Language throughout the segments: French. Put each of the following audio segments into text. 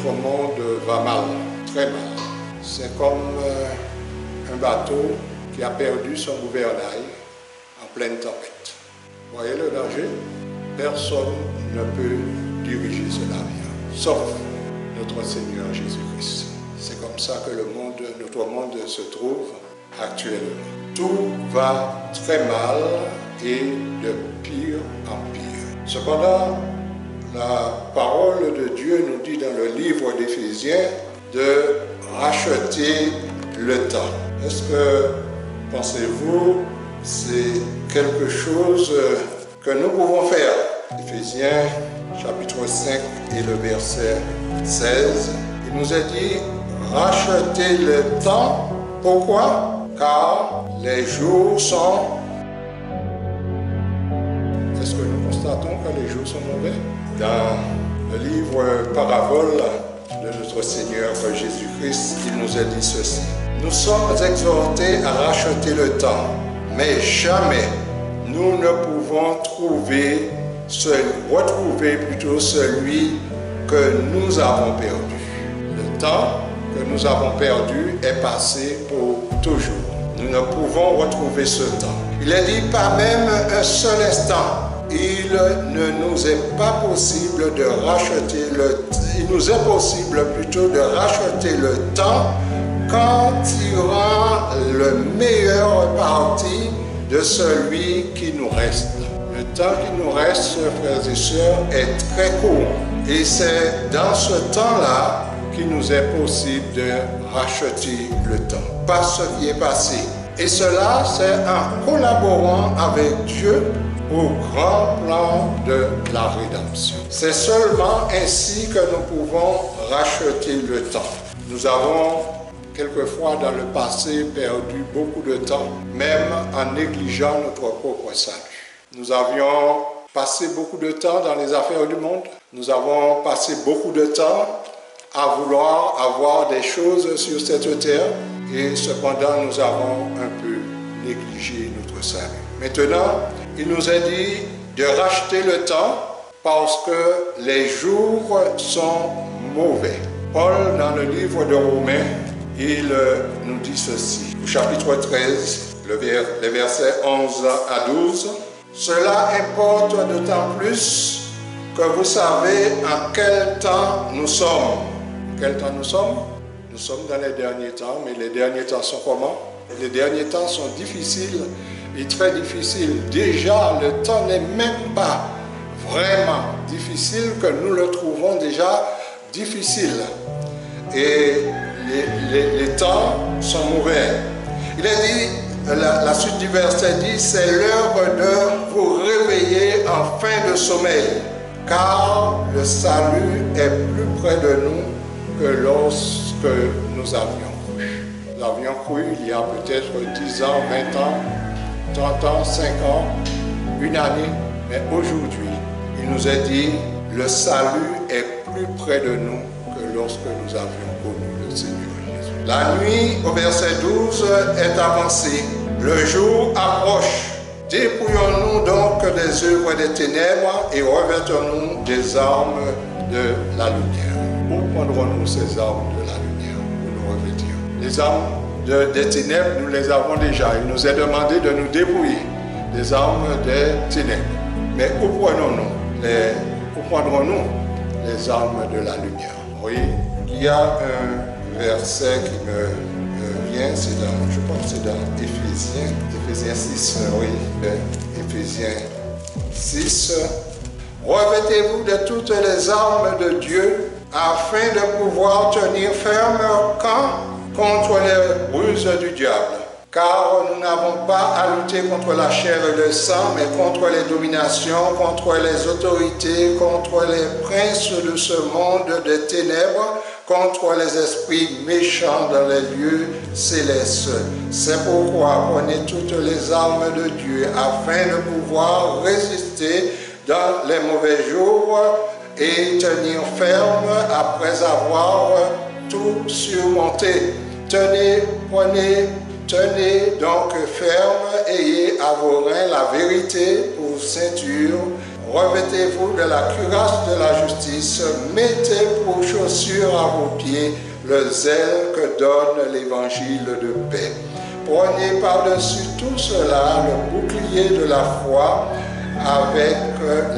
notre monde va mal, très mal. C'est comme un bateau qui a perdu son gouvernail en pleine tempête. Vous voyez le danger? Personne ne peut diriger ce navire, sauf notre Seigneur Jésus-Christ. C'est comme ça que notre monde se trouve actuellement. Tout va très mal et de pire en pire. Cependant, la parole de Dieu nous dit dans le livre d'Éphésiens de racheter le temps. Est-ce que, pensez-vous, c'est quelque chose que nous pouvons faire? Éphésiens chapitre 5 et le verset 16, il nous est dit racheter le temps. Pourquoi? Car les jours sont... Est-ce que nous constatons que les jours sont mauvais? Dans le livre Parabole de notre Seigneur Jésus-Christ, il nous a dit ceci. Nous sommes exhortés à racheter le temps, mais jamais nous ne pouvons retrouver plutôt celui que nous avons perdu. Le temps que nous avons perdu est passé pour toujours. Nous ne pouvons retrouver ce temps. Il est dit pas même un seul instant. Il ne nous est pas possible de racheter il nous est possible plutôt de racheter le temps qu'en tirant le meilleur parti de celui qui nous reste. Le temps qui nous reste, frères et sœurs, est très court. Et c'est dans ce temps-là qu'il nous est possible de racheter le temps, pas ce qui est passé. Et cela, c'est en collaborant avec Dieu au grand plan de la rédemption. C'est seulement ainsi que nous pouvons racheter le temps. Nous avons quelquefois dans le passé perdu beaucoup de temps, même en négligeant notre propre salut. Nous avions passé beaucoup de temps dans les affaires du monde. Nous avons passé beaucoup de temps à vouloir avoir des choses sur cette terre et cependant nous avons un peu négligé notre salut. Maintenant, il nous est dit de racheter le temps parce que les jours sont mauvais. Paul, dans le livre de Romains, il nous dit ceci, au chapitre 13, les versets 11 à 12. Cela importe d'autant plus que vous savez en quel temps nous sommes. Quel temps nous sommes? Nous sommes dans les derniers temps, mais les derniers temps sont comment? Les derniers temps sont difficiles et très difficiles. Déjà, le temps n'est même pas vraiment difficile que nous le trouvons déjà difficile. Et les temps sont mauvais. Il est dit, la suite du verset dit, c'est l'heure de vous réveiller en fin de sommeil, car le salut est plus près de nous que lorsque nous avions cru. Nous avions cru il y a peut-être 10 ans, 20 ans, 30 ans, 5 ans, une année, mais aujourd'hui, il nous est dit, le salut est plus près de nous que lorsque nous avions connu le Seigneur Jésus. La nuit, au verset 12, est avancée. Le jour approche. Dépouillons-nous donc des œuvres des ténèbres et revêtons-nous des armes de la lumière. Où prendrons-nous ces armes de la lumière pour nous revêtir? Les armes des ténèbres, nous les avons déjà. Il nous est demandé de nous dépouiller des armes des ténèbres. Mais où prendrons-nous les armes de la lumière? Oui, il y a un verset qui me vient, c'est dans, je pense que c'est dans Éphésiens 6, oui, Éphésiens 6. Revêtez-vous de toutes les armes de Dieu afin de pouvoir tenir ferme contre les ruses du diable. Car nous n'avons pas à lutter contre la chair et le sang, mais contre les dominations, contre les autorités, contre les princes de ce monde des ténèbres, contre les esprits méchants dans les lieux célestes. C'est pourquoi prenez toutes les armes de Dieu afin de pouvoir résister dans les mauvais jours et tenir ferme après avoir tout surmonté. Tenez donc ferme, ayez à vos reins la vérité pour ceinture, revêtez-vous de la cuirasse de la justice, mettez pour chaussures à vos pieds le zèle que donne l'évangile de paix. Prenez par-dessus tout cela le bouclier de la foi avec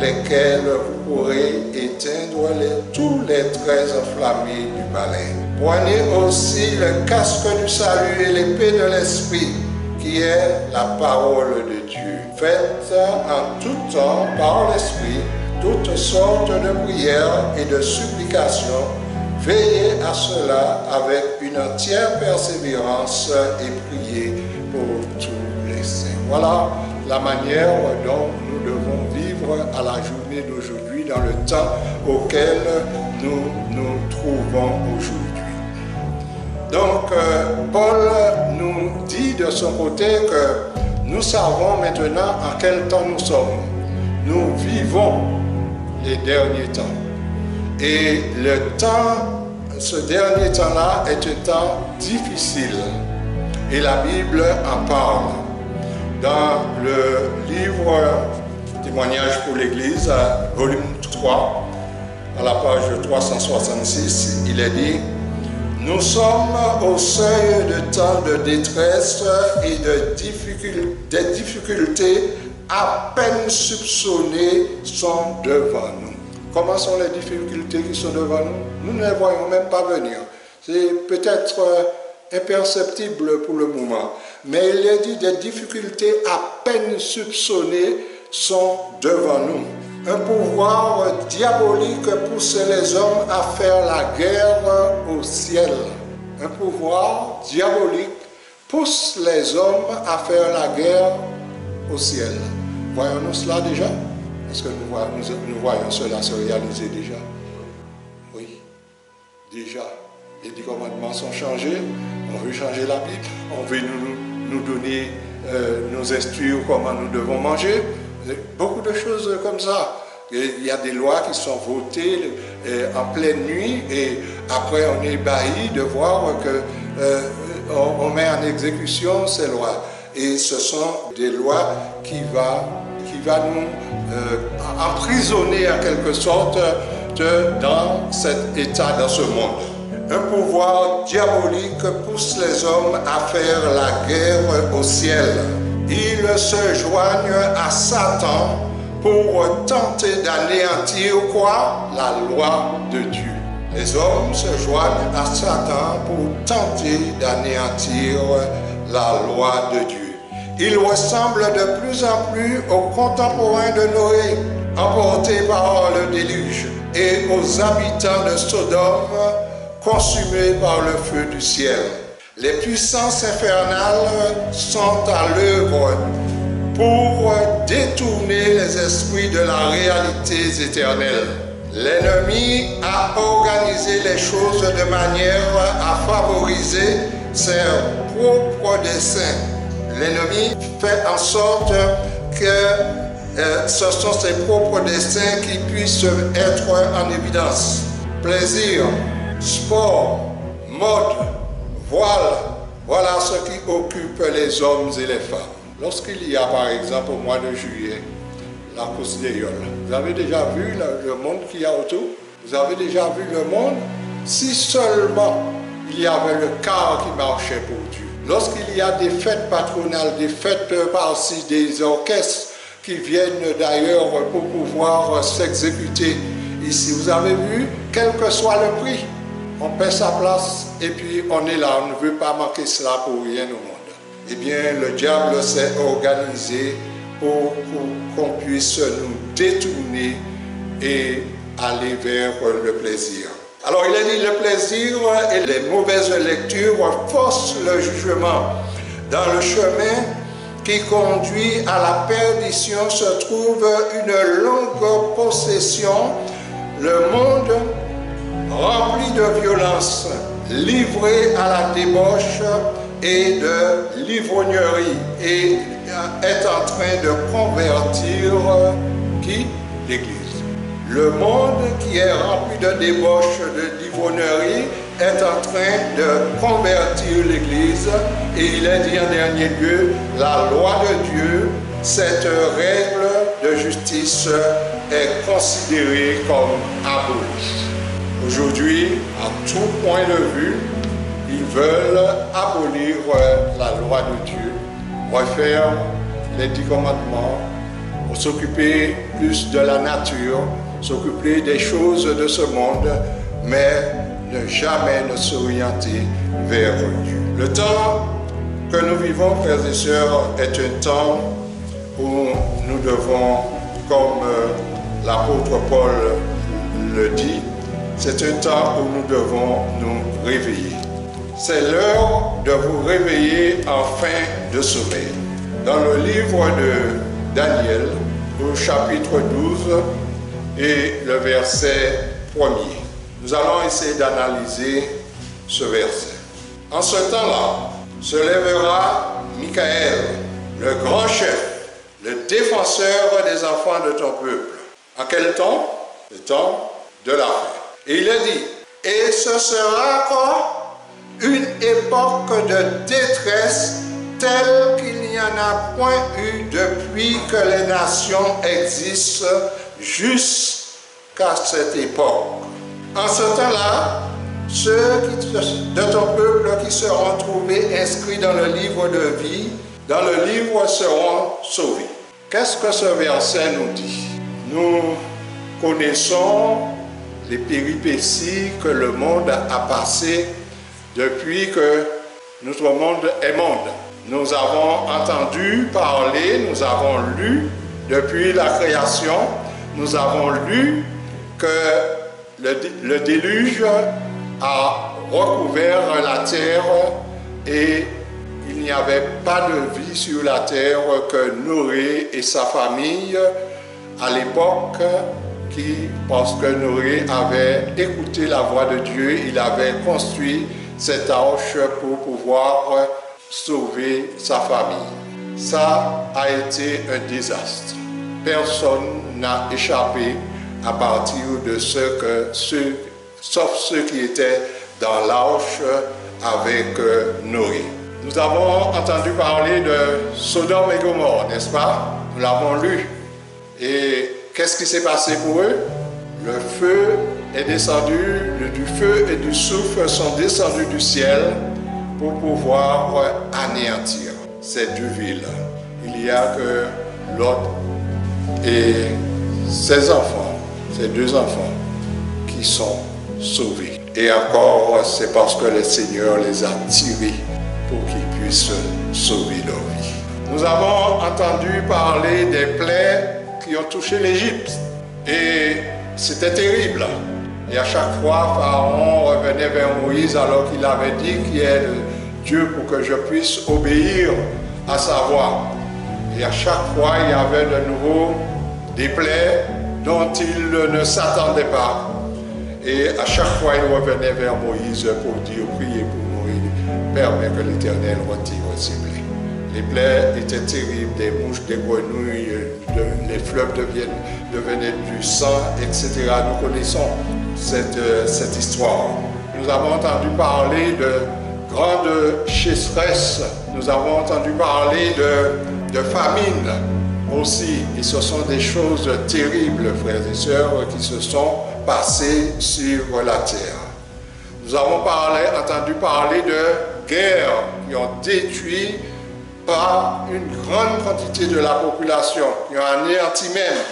lesquels vous pourrez éteindre tous les traits enflammés du malin. Prenez aussi le casque du salut et l'épée de l'esprit, qui est la parole de Dieu. Faites en tout temps, par l'esprit, toutes sortes de prières et de supplications. Veillez à cela avec une entière persévérance et priez pour tous les saints. Voilà la manière dont nous devons vivre à la journée d'aujourd'hui, dans le temps auquel nous nous trouvons aujourd'hui. Donc, Paul nous dit de son côté que nous savons maintenant en quel temps nous sommes. Nous vivons les derniers temps. Et le temps, ce dernier temps-là est un temps difficile. Et la Bible en parle. Dans le livre Témoignage pour l'Église, volume 3, à la page 366, il est dit: nous sommes au seuil de temps de détresse et des difficultés à peine soupçonnées sont devant nous. Comment sont les difficultés qui sont devant nous? Nous ne les voyons même pas venir. C'est peut-être imperceptible pour le moment. Mais il est dit des difficultés à peine soupçonnées sont devant nous. Un pouvoir diabolique pousse les hommes à faire la guerre au ciel. Un pouvoir diabolique pousse les hommes à faire la guerre au ciel. Voyons-nous cela déjà? Est-ce que nous voyons cela se réaliser déjà? Oui, déjà. Les 10 commandements sont changés. On veut changer la Bible. On veut nous donner, nous instruire comment nous devons manger. Beaucoup de choses comme ça. Il y a des lois qui sont votées en pleine nuit et après on est ébahi de voir qu'on met en exécution ces lois. Et ce sont des lois qui va nous emprisonner en quelque sorte dans cet état, dans ce monde. Un pouvoir diabolique pousse les hommes à faire la guerre au ciel. Ils se joignent à Satan pour tenter d'anéantir quoi? La loi de Dieu. Les hommes se joignent à Satan pour tenter d'anéantir la loi de Dieu. Ils ressemblent de plus en plus aux contemporains de Noé, emportés par le déluge, et aux habitants de Sodome, consumés par le feu du ciel. Les puissances infernales sont à l'œuvre pour détourner les esprits de la réalité éternelle. L'ennemi a organisé les choses de manière à favoriser ses propres desseins. L'ennemi fait en sorte que ce sont ses propres desseins qui puissent être en évidence. Plaisir, sport, mode, voile, voilà ce qui occupe les hommes et les femmes. Lorsqu'il y a par exemple au mois de juillet la course des yoles, vous avez déjà vu le monde qu'il y a autour? Vous avez déjà vu le monde? Si seulement il y avait le car qui marchait pour Dieu. Lorsqu'il y a des fêtes patronales, des fêtes par-ci, des orchestres qui viennent d'ailleurs pour pouvoir s'exécuter ici, vous avez vu, quel que soit le prix, on paie sa place et puis on est là, on ne veut pas manquer cela pour rien au monde. Eh bien, le diable s'est organisé pour qu'on puisse nous détourner et aller vers le plaisir. Alors, il est dit, le plaisir et les mauvaises lectures forcent le jugement. Dans le chemin qui conduit à la perdition se trouve une longue possession, le monde rempli de violence, livré à la débauche et de l'ivrognerie, et est en train de convertir qui? L'Église. Le monde qui est rempli de débauche, de l'ivrognerie, est en train de convertir l'Église, et il est dit en dernier lieu, la loi de Dieu, cette règle de justice est considéré comme aboli. Aujourd'hui, à tout point de vue, ils veulent abolir la loi de Dieu, refaire les 10 commandements, s'occuper plus de la nature, s'occuper des choses de ce monde, mais ne jamais ne s'orienter vers Dieu. Le temps que nous vivons, frères et sœurs, est un temps où nous devons, comme l'apôtre Paul le dit, c'est un temps où nous devons nous réveiller. C'est l'heure de vous réveiller en fin de sommeil. Dans le livre de Daniel, au chapitre 12 et le verset 1er, nous allons essayer d'analyser ce verset. En ce temps-là, se lèvera Michael, le grand chef, le défenseur des enfants de ton peuple. À quel temps? Le temps de la fin. Et il est dit, et ce sera quoi? Une époque de détresse telle qu'il n'y en a point eu depuis que les nations existent jusqu'à cette époque. En ce temps-là, ceux de ton peuple qui seront trouvés inscrits dans le livre de vie, dans le livre seront sauvés. Qu'est-ce que ce verset nous dit? Nous connaissons les péripéties que le monde a passées depuis que notre monde est monde. Nous avons entendu parler, nous avons lu depuis la création, nous avons lu que le déluge a recouvert la terre et il n'y avait pas de vie sur la terre que Noé et sa famille à l'époque, parce que Noé avait écouté la voix de Dieu, il avait construit cette arche pour pouvoir sauver sa famille. Ça a été un désastre. Personne n'a échappé à partir de sauf ceux qui étaient dans l'arche avec Noé. Nous avons entendu parler de Sodome et Gomorrhe, n'est-ce pas? Nous l'avons lu. Et qu'est-ce qui s'est passé pour eux? Le feu est descendu, du feu et du soufre sont descendus du ciel pour pouvoir anéantir ces deux villes. Il n'y a que Lot et ses enfants, ses deux enfants, qui sont sauvés. Et encore, c'est parce que le Seigneur les a tirés pour qu'ils puissent sauver leur vie. Nous avons entendu parler des plaies qui ont touché l'Égypte. Et c'était terrible. Et à chaque fois, Pharaon revenait vers Moïse alors qu'il avait dit qu'il est Dieu pour que je puisse obéir à sa voix. Et à chaque fois, il y avait de nouveau des plaies dont il ne s'attendait pas. Et à chaque fois, il revenait vers Moïse pour dire, prier pour Moïse, permet que l'Éternel retire ses plaies. Les plaies étaient terribles, des mouches, des grenouilles, les fleuves devenaient du sang, etc. Nous connaissons cette histoire. Nous avons entendu parler de grande sécheresse, nous avons entendu parler de famine aussi. Et ce sont des choses terribles, frères et sœurs, qui se sont passées sur la terre. Nous avons entendu parler de guerres qui ont détruit par une grande quantité de la population, qui ont anéanti même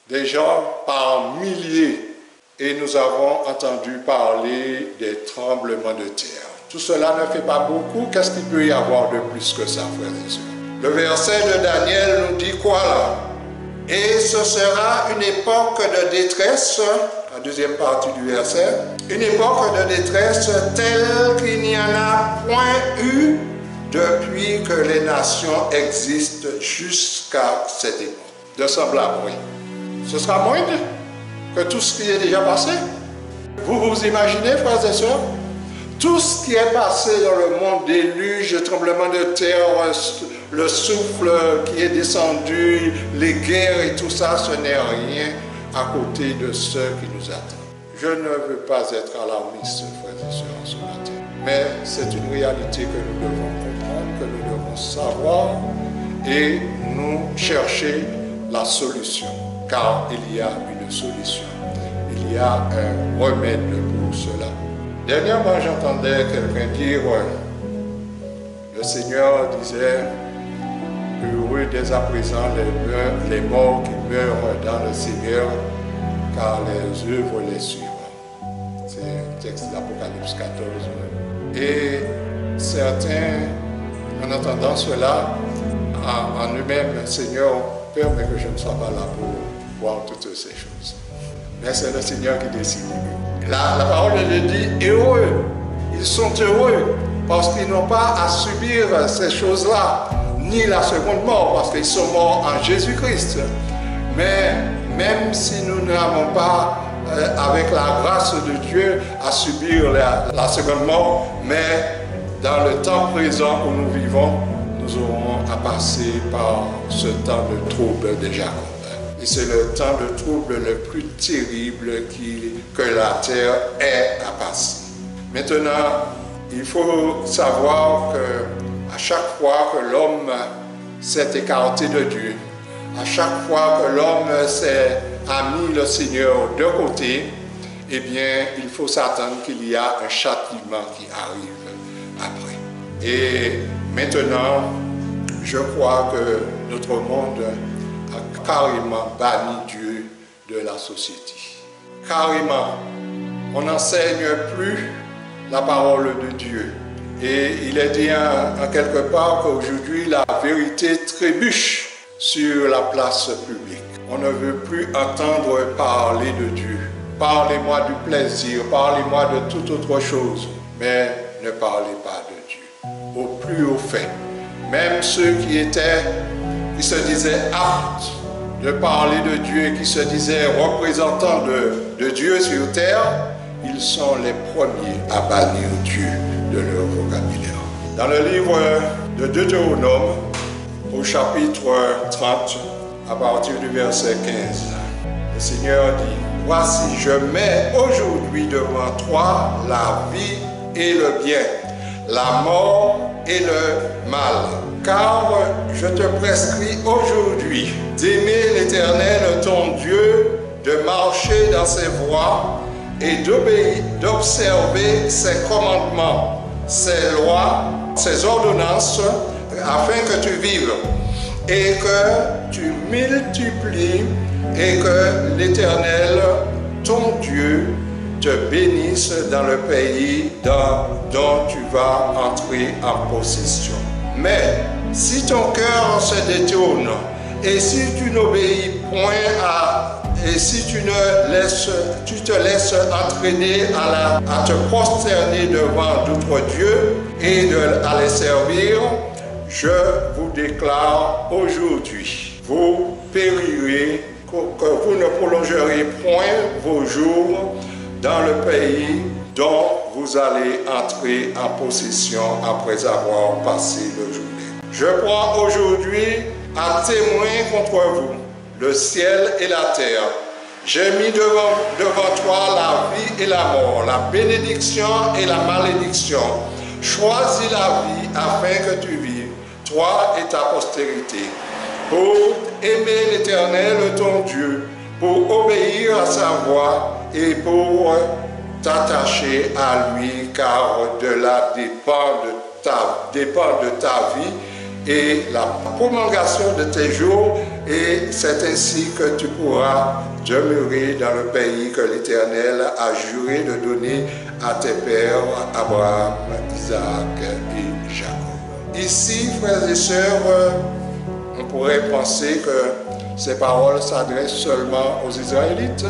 des gens par milliers. Et nous avons entendu parler des tremblements de terre. Tout cela ne fait pas beaucoup. Qu'est-ce qu'il peut y avoir de plus que ça, frères et sœurs? Le verset de Daniel nous dit quoi là? Et ce sera une époque de détresse, la deuxième partie du verset, une époque de détresse telle qu'il n'y en a point eu depuis que les nations existent jusqu'à cette époque. De semblable, oui. Ce sera moindre que tout ce qui est déjà passé. Vous vous imaginez, frères et sœurs, tout ce qui est passé dans le monde, déluge, tremblement de terre, le souffle qui est descendu, les guerres et tout ça, ce n'est rien à côté de ce qui nous attend. Je ne veux pas être alarmiste, frères et sœurs, ce matin, mais c'est une réalité que nous devons comprendre, que nous devons savoir et nous chercher la solution. car il y a une solution. Il y a un remède pour cela. Dernièrement, j'entendais quelqu'un dire, le Seigneur disait, heureux dès à présent les morts qui meurent dans le Seigneur, car les œuvres les suivront. C'est un texte d'Apocalypse 14. Et certains, en entendant cela, en eux-mêmes, Seigneur, permets que je ne sois pas là pour voir toutes ces choses. Mais c'est le Seigneur qui décide. La parole de Dieu dit heureux. Ils sont heureux parce qu'ils n'ont pas à subir ces choses-là, ni la seconde mort, parce qu'ils sont morts en Jésus-Christ. Mais même si nous n'avons pas, avec la grâce de Dieu, à subir la seconde mort, mais dans le temps présent où nous vivons, nous aurons à passer par ce temps de trouble de Jacob. Et c'est le temps de trouble le plus terrible que la terre ait à passer. Maintenant, il faut savoir qu'à chaque fois que l'homme s'est écarté de Dieu, à chaque fois que l'homme a mis le Seigneur de côté, eh bien, il faut s'attendre qu'il y a un châtiment qui arrive après. Et maintenant, je crois que notre monde a carrément banni Dieu de la société. Carrément, on n'enseigne plus la parole de Dieu. Et il est dit en quelque part qu'aujourd'hui, la vérité trébuche sur la place publique. On ne veut plus entendre parler de Dieu. Parlez-moi du plaisir, parlez-moi de toute autre chose, mais ne parlez pas de Dieu. Au plus haut fait, même ceux qui se disaient aptes de parler de Dieu, qui se disaient représentants de Dieu sur terre, ils sont les premiers à bannir Dieu de leur vocabulaire. Dans le livre de Deutéronome, au chapitre 30, à partir du verset 15, le Seigneur dit, « Voici, je mets aujourd'hui devant toi la vie et le bien, la mort et le mal. Car je te prescris aujourd'hui d'aimer l'Éternel ton Dieu, de marcher dans ses voies et d'observer ses commandements, ses lois, ses ordonnances, afin que tu vives et que tu multiplies et que l'Éternel, ton Dieu, te bénisse dans le pays dont tu vas entrer en possession. Mais si ton cœur se détourne et si tu n'obéis point et si tu te laisses entraîner à te prosterner devant d'autres dieux et à les servir, je vous déclare aujourd'hui, vous périrez, que vous ne prolongerez point vos jours dans le pays dont vous allez entrer en possession après avoir passé le journée. Je prends aujourd'hui à témoin contre vous le ciel et la terre. J'ai mis devant toi la vie et la mort, la bénédiction et la malédiction. Choisis la vie afin que tu vives, toi et ta postérité, pour aimer l'Éternel ton Dieu, pour obéir à sa voix et pour t'attacher à lui, car de là dépend de ta vie et la prolongation de tes jours, et c'est ainsi que tu pourras demeurer dans le pays que l'Éternel a juré de donner à tes pères, Abraham, Isaac et Jacob. Ici, frères et sœurs, on pourrait penser que ces paroles s'adressent seulement aux Israélites,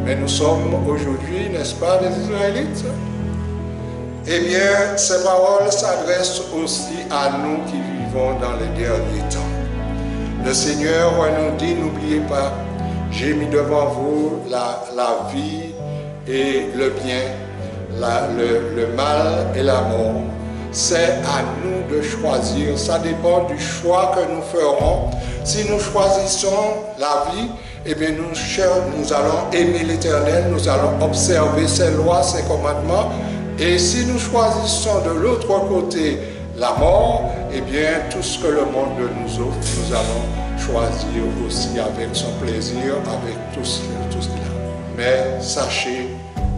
mais nous sommes aujourd'hui, n'est-ce pas, des Israélites? Eh bien, ces paroles s'adressent aussi à nous qui vivons dans les derniers temps. Le Seigneur nous dit, n'oubliez pas, j'ai mis devant vous la vie et le bien, le mal et la mort. C'est à nous de choisir, ça dépend du choix que nous ferons. Si nous choisissons la vie, eh bien nous allons aimer l'Éternel, nous allons observer ses lois, ses commandements. Et si nous choisissons de l'autre côté la mort, eh bien tout ce que le monde nous offre, nous allons choisir aussi avec son plaisir, avec tout cela. Mais sachez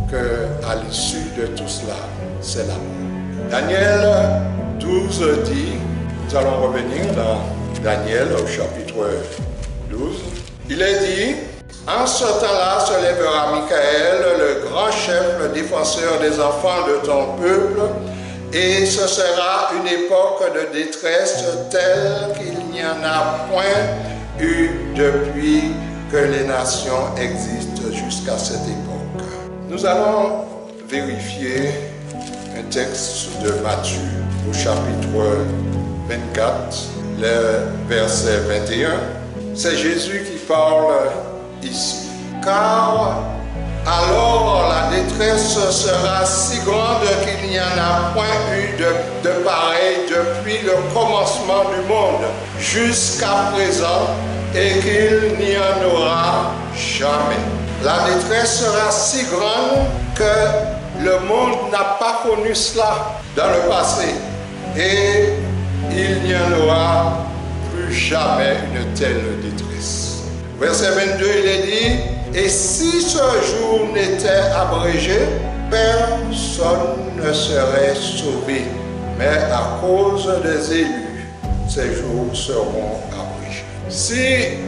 qu'à l'issue de tout cela, c'est l'amour. Daniel 12 dit, nous allons revenir dans Daniel au chapitre 12, il est dit, en ce temps-là se lèvera Michael, le grand chef, le défenseur des enfants de ton peuple, et ce sera une époque de détresse telle qu'il n'y en a point eu depuis que les nations existent jusqu'à cette époque. Nous allons vérifier un texte de Matthieu au chapitre 24, le verset 21. C'est Jésus qui parle ici. Car alors la détresse sera si grande qu'il n'y en a point eu de pareil depuis le commencement du monde jusqu'à présent et qu'il n'y en aura jamais. La détresse sera si grande que le monde n'a pas connu cela dans le passé et il n'y en aura plus jamais une telle détresse. Verset 22, il est dit, et si ce jour n'était abrégé, personne ne serait sauvé. Mais à cause des élus, ces jours seront abrégés. Si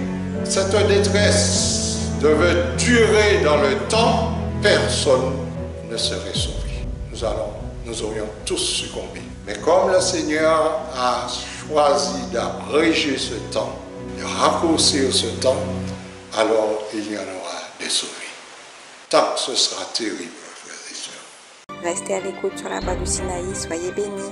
cette détresse devait durer dans le temps, personne ne serait sauvé. Nous aurions tous succombé. Mais comme le Seigneur a choisi d'abréger ce temps, de raccourcir ce temps, alors il y en aura des sauvés. Tant que ce sera terrible, frères et sœurs. Restez à l'écoute sur la voie du Sinaï, soyez bénis.